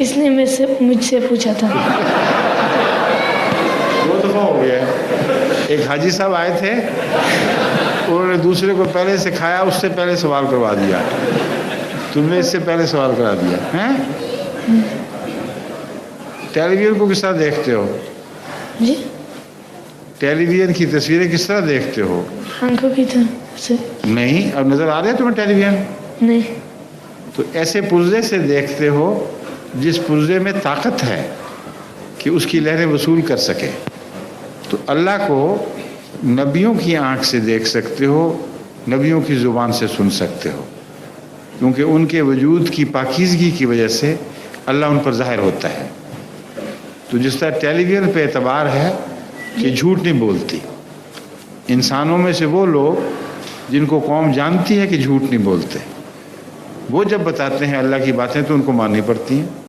کس نے مجھ سے پوچھا تھا؟ 2 دفعہ ہو گیا ہے۔ ایک حاجی صاحب آئے تھے، انہوں نے دوسرے کو پہلے سکھایا، اس سے پہلے سوال کروا دیا، تم نے اس سے پہلے سوال کرا دیا ہیں۔ ٹیلی ویژن کو کس طرح دیکھتے ہو؟ جی ٹیلی ویژن کی تصویریں کس طرح دیکھتے ہو؟ آنکھوں کی طرف سے نہیں، اب نظر آ رہا ہے تمہیں ٹیلی ویژن؟ نہیں۔ تو ایسے پرزے سے دیکھتے ہو جس پرزے میں طاقت ہے کہ اس کی لہریں وصول کر سکے۔ تو اللہ کو نبیوں کی آنکھ سے دیکھ سکتے ہو، نبیوں کی زبان سے سن سکتے ہو، کیونکہ ان کے وجود کی پاکیزگی کی وجہ سے اللہ ان پر ظاہر ہوتا ہے۔ تو جس طرح ٹیلی ویژن پہ اعتبار ہے کہ جھوٹ نہیں بولتی، انسانوں میں سے وہ لوگ جن کو قوم جانتی ہے کہ جھوٹ نہیں بولتے، وہ جب بتاتے ہیں اللہ کی باتیں تو ان کو ماننی پڑتی ہیں۔